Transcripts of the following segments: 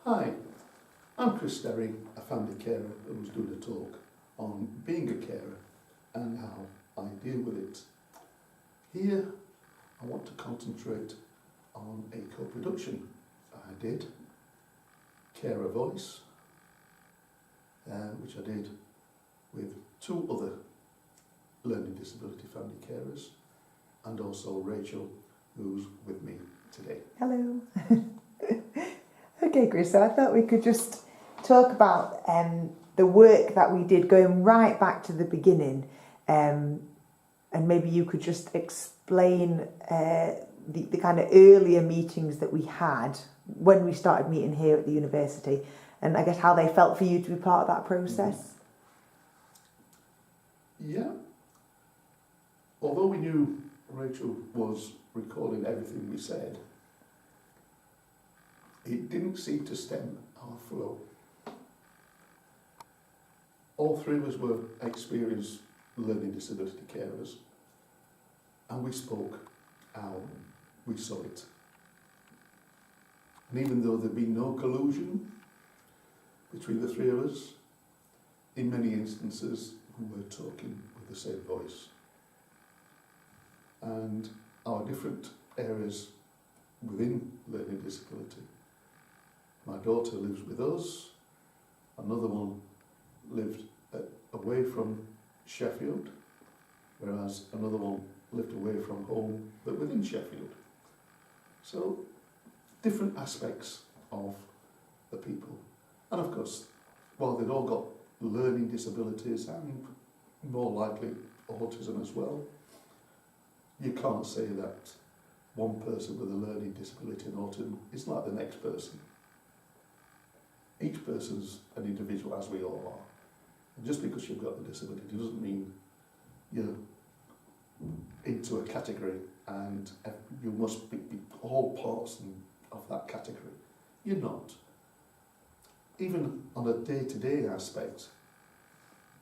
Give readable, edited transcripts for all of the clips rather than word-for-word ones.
Hi, I'm Sterry, a family carer who's doing a talk on being a carer and how I deal with it. Here I want to concentrate on a co-production I did, Carervoice, which I did with two other learning disability family carers and also Rachel, who's with me today. Hello. Okay, Chris, so I thought we could just talk about the work that we did going right back to the beginning, and maybe you could just explain the kind of earlier meetings that we had when we started meeting here at the university, and I guess how they felt for you to be part of that process. Yeah. Although we knew Rachel was recording everything we said, it didn't seem to stem our flow. All three of us were experienced learning disability carers, and we spoke how we saw it. And even though there'd been no collusion between the three of us, in many instances we were talking with the same voice. And our different areas within learning disability. My daughter lives with us, another one lived away from Sheffield, whereas another one lived away from home but within Sheffield. So different aspects of the people. And of course, while they'd all got learning disabilities and more likely autism as well, you can't say that one person with a learning disability and autism is like the next person. Each person's an individual, as we all are. And just because you've got the disability doesn't mean you're into a category and you must be all parts of that category. You're not. Even on a day-to-day aspect,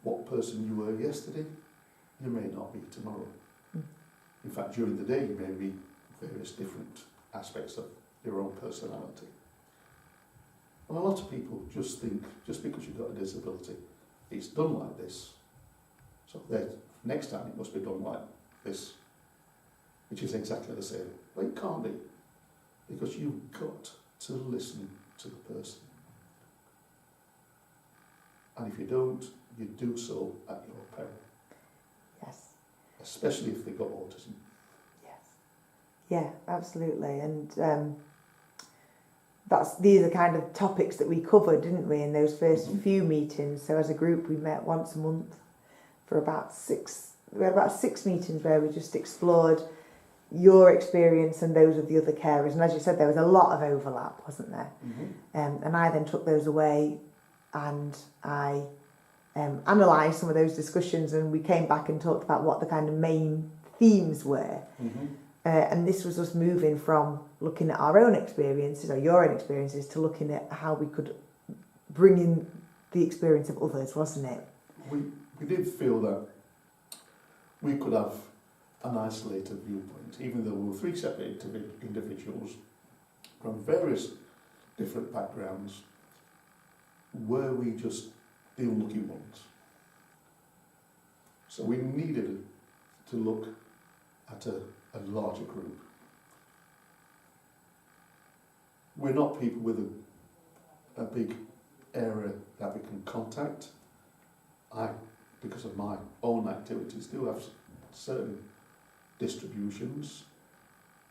what person you were yesterday, you may not be tomorrow. In fact, during the day you may be various different aspects of your own personality. And a lot of people just think, just because you've got a disability, it's done like this. So next time it must be done like this, which is exactly the same. But it can't be, because you've got to listen to the person. And if you don't, you do so at your peril. Yes. Especially if they've got autism. Yes. Yeah, absolutely. And these are kind of topics that we covered, didn't we, in those first few meetings. So as a group we met once a month for we had about six meetings where we just explored your experience and those of the other carers. And as you said, there was a lot of overlap, wasn't there? Mm-hmm. And I then took those away and I analysed some of those discussions, and we came back and talked about what the kind of main themes were. Mm-hmm. And this was us moving from looking at our own experiences, or your own experiences, to looking at how we could bring in the experience of others, wasn't it? We did feel that we could have an isolated viewpoint, even though we were three separate individuals from various different backgrounds. Were we just the unlucky ones? So we needed to look at a larger group. We're not people with a big area that we can contact. I, because of my own activities, do have certain distributions,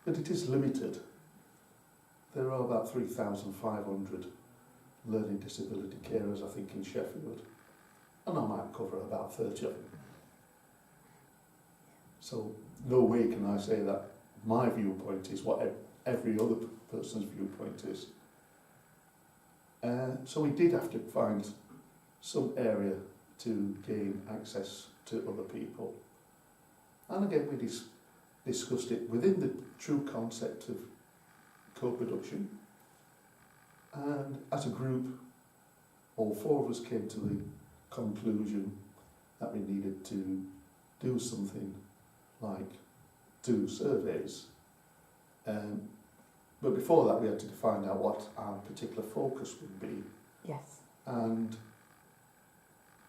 but it is limited. There are about 3,500 learning disability carers, I think, in Sheffield, and I might cover about 30 of them. So no way can I say that my viewpoint is what every other person's viewpoint is. So we did have to find some area to gain access to other people. And again, we discussed it within the true concept of co-production. And as a group, all four of us came to the conclusion that we needed to do something like 2 surveys But before that, we had to find out what our particular focus would be. Yes. And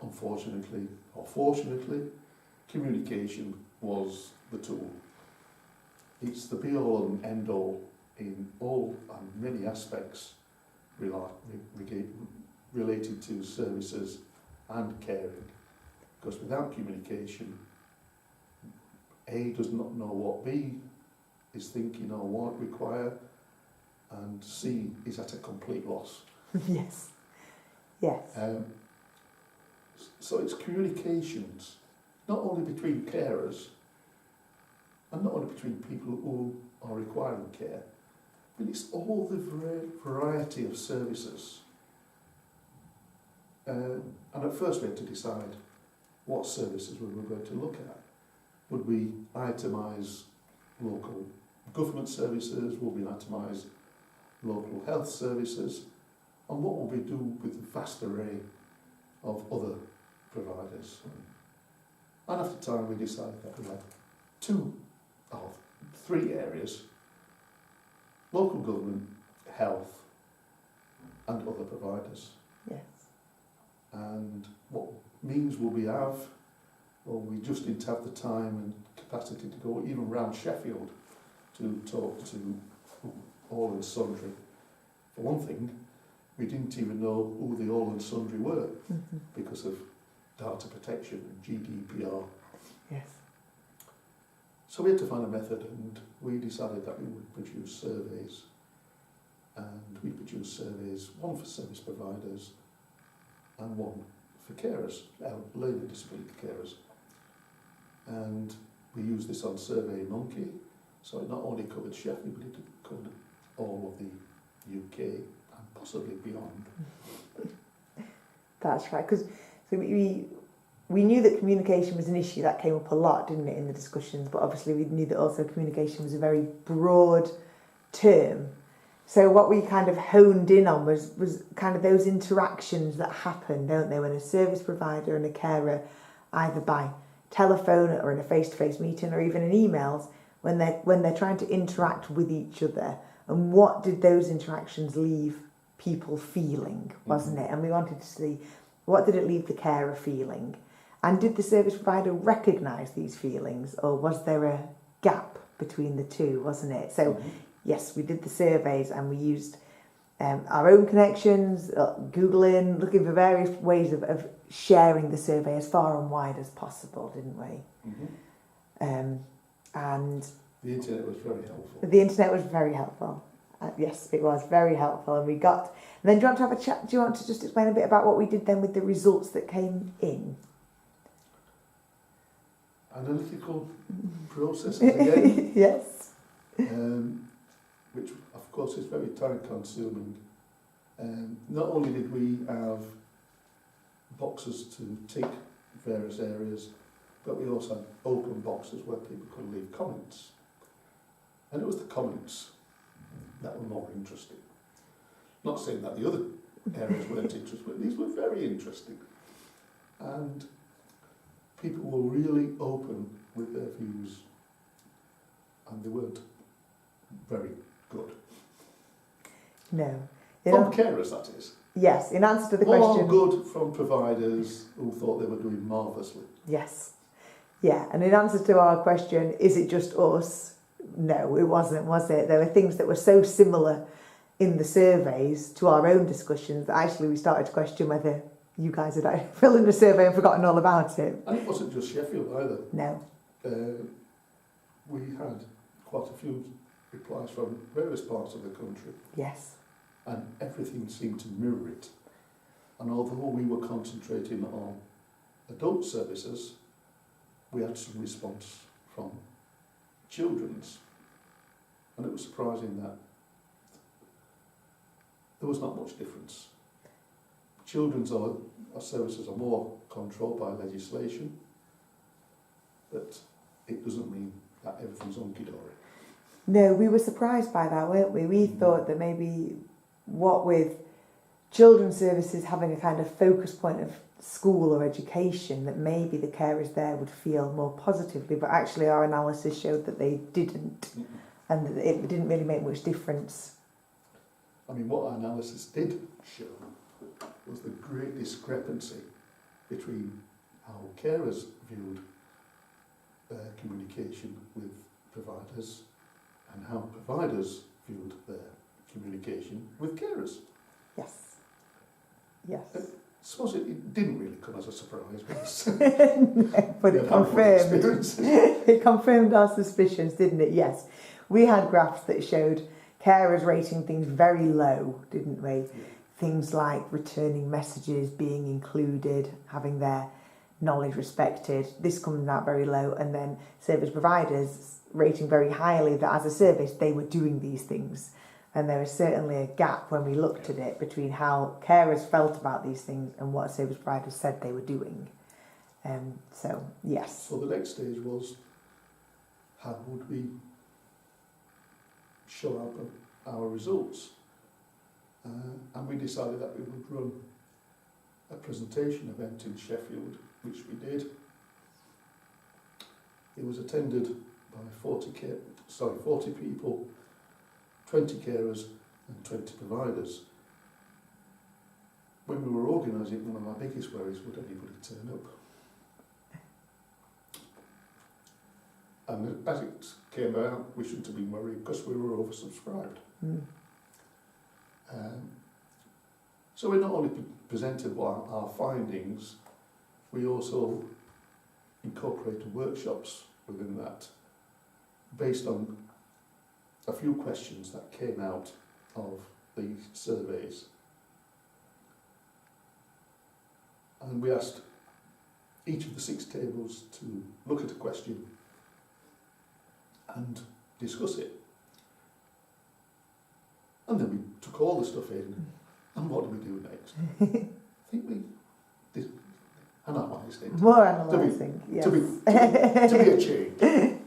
unfortunately, or fortunately, communication was the tool. It's the be-all and end-all in all and many aspects related to services and caring. Because without communication, A does not know what B is thinking or what require, and C is at a complete loss. Yes. Yes. So it's communications, not only between carers, and not only between people who are requiring care, but it's all the variety of services. And at first we had to decide what services we were going to look at. Would we itemise local government services? Would we itemise local health services? And what would we do with the vast array of other providers? And after time we decided that we had three areas: local government, health, and other providers. Yes. And what means will we have? Well, we just didn't have the time and capacity to go even round Sheffield to talk to all and sundry. For one thing, we didn't even know who the all and sundry were because of data protection and GDPR. Yes. So we had to find a method, and we decided that we would produce surveys. And we produced surveys, one for service providers and one for carers, learning disability carers. And we used this on SurveyMonkey, so it not only covered Sheffield, but it covered all of the UK and possibly beyond. That's right, because we knew that communication was an issue. That came up a lot, didn't it, in the discussions, but obviously we knew that also communication was a very broad term. So what we kind of honed in on was kind of those interactions that happen, don't they, when a service provider and a carer, either by telephone or in a face-to-face meeting or even in emails, when they're trying to interact with each other, and what did those interactions leave people feeling, wasn't it? And we wanted to see, what did it leave the carer feeling? And did the service provider recognise these feelings, or was there a gap between the two, wasn't it? So yes, we did the surveys, and we used our own connections, Googling, looking for various ways of sharing the survey as far and wide as possible, didn't we? And the internet was very helpful. The internet was very helpful. Yes, it was very helpful, and we got. And then, do you want to have a chat? Do you want to just explain a bit about what we did then with the results that came in? Analytical processes again. Yes. Which of course is very time consuming. Not only did we have boxes to tick various areas, but we also had open boxes where people could leave comments. And it was the comments that were more interesting. Not saying that the other areas weren't interesting, but these were very interesting. And people were really open with their views, and they weren't very good. No. From carers, that is. Yes, in answer to the More question. good from providers who thought they were doing marvellously. Yes. Yeah, and in answer to our question, is it just us? No, it wasn't, was it? There were things that were so similar in the surveys to our own discussions that actually we started to question whether you guys had filled in the survey and forgotten all about it. And it wasn't just Sheffield either. No. We had quite a few replies from various parts of the country. Yes. And everything seemed to mirror it. And although we were concentrating on adult services, we had some response from children's. And it was surprising that there was not much difference. Children's services are more controlled by legislation, but it doesn't mean that everything's hunky-dory. No, we were surprised by that, weren't we? We thought that maybe what with children's services having a kind of focus point of school or education, that maybe the carers there would feel more positively, but actually our analysis showed that they didn't. and it didn't really make much difference. I mean, what our analysis did show was the great discrepancy between how carers viewed communication with providers and how providers viewed their communication with carers. Yes. Yes. I suppose it didn't really come as a surprise, But it confirmed. It confirmed our suspicions, didn't it? Yes. We had graphs that showed carers rating things very low, didn't we? Yeah. Things like returning messages, being included, having their knowledge respected. This comes out very low, and then service providers rating very highly that as a service they were doing these things. And there was certainly a gap when we looked at it between how carers felt about these things and what service providers said they were doing. So, yes. So the next stage was, how would we show up our results? And we decided that we would run a presentation event in Sheffield, which we did. It was attended by 40 people, 20 carers and 20 providers. When we were organising, one of our biggest worries, would anybody turn up? And as it came out, we shouldn't have been worried because we were oversubscribed. Mm. So we not only presented our findings, we also incorporated workshops within that, based on a few questions that came out of the surveys. And we asked each of the 6 tables to look at a question and discuss it. And then we took all the stuff in, and what do we do next? I think we did analysed it. More analysing, yes. To be a change.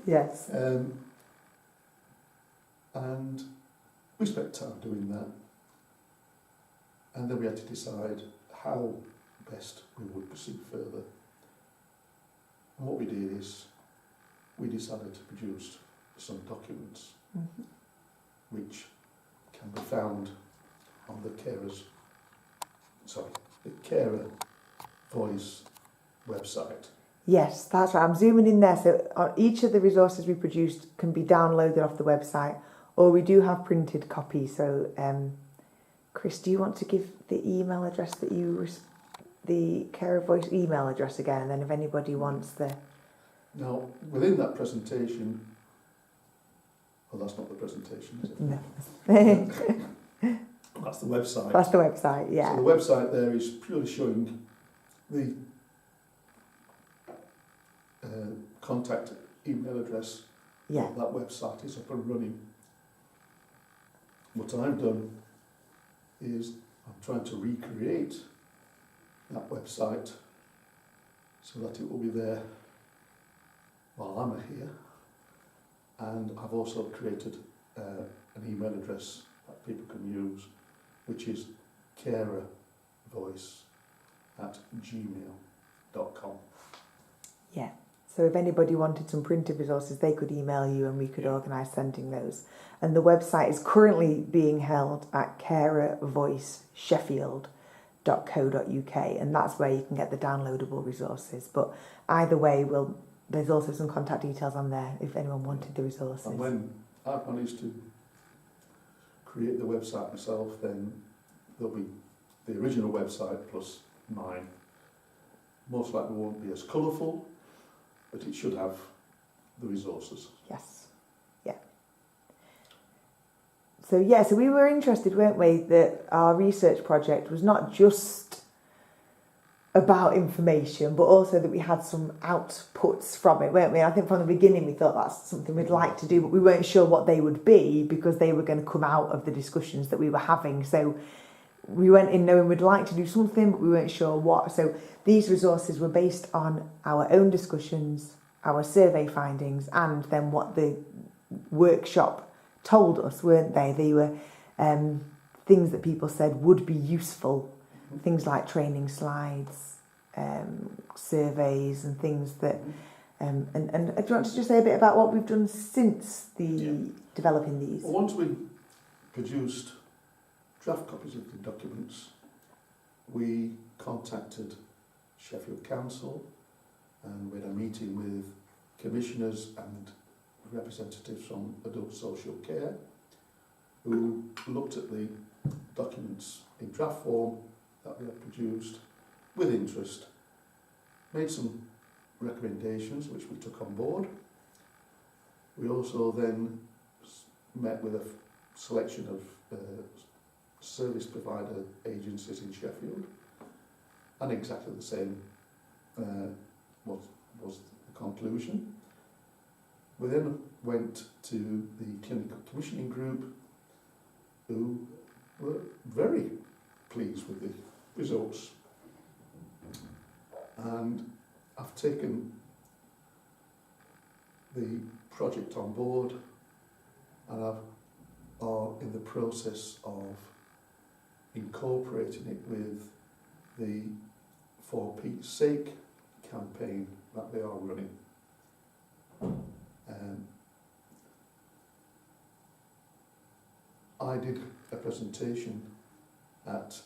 Yes. And we spent time doing that. And then we had to decide how best we would proceed further. And what we did is we decided to produce some documents which can be found on the carer voice website. Yes, that's right. I'm zooming in there. So each of the resources we produced can be downloaded off the website, or we do have printed copies. So, Chris, do you want to give the email address that the Carer Voice email address again, and then if anybody wants the... Now, within that presentation, well, that's not the presentation, is it? No. That's the website. That's the website, yeah. So the website there is purely showing the contact email address. Yeah. That website is up and running. What I've done is I'm trying to recreate that website so that it will be there while I'm here. And I've also created an email address that people can use, which is carervoice@gmail.com. Yeah. So if anybody wanted some printed resources, they could email you and we could organise sending those. And the website is currently being held at carervoicesheffield.co.uk, and that's where you can get the downloadable resources. But either way, there's also some contact details on there if anyone wanted the resources. And when I've managed to create the website myself, then there'll be the original website plus mine. Most likely won't be as colourful, but it should have the resources. Yes. Yeah. So we were interested, weren't we, that our research project was not just about information, but also that we had some outputs from it, weren't we? I think from the beginning we thought that's something we'd like to do, but we weren't sure what they would be because they were going to come out of the discussions that we were having. So we went in knowing we'd like to do something, but we weren't sure what. So these resources were based on our own discussions, our survey findings, and then what the workshop told us, weren't they? They were things that people said would be useful, things like training slides, surveys and things that And do you want to just say a bit about what we've done since developing these? Well, once we produced draft copies of the documents, we contacted Sheffield Council and we had a meeting with commissioners and representatives from adult social care who looked at the documents in draft form that we had produced with interest, made some recommendations which we took on board. We also then met with a selection of service provider agencies in Sheffield, and exactly the same was the conclusion. We then went to the clinical commissioning group, who were very pleased with the results, and I've taken the project on board and are in the process of incorporating it with the For Pete's Sake campaign that they are running. I did a presentation at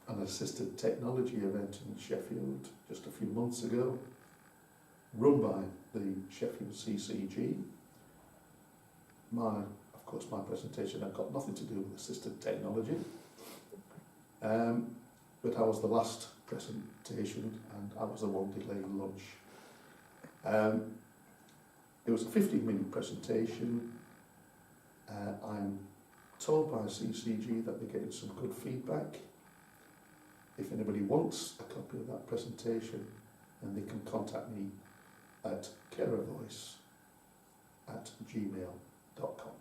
an assisted technology event in Sheffield just a few months ago, run by the Sheffield CCG. Of course, my presentation had got nothing to do with assisted technology, but I was the last presentation and I was the one delaying lunch. It was a 15-minute presentation. I'm told by CCG that they're getting some good feedback. If anybody wants a copy of that presentation, then they can contact me at carervoice@gmail.com.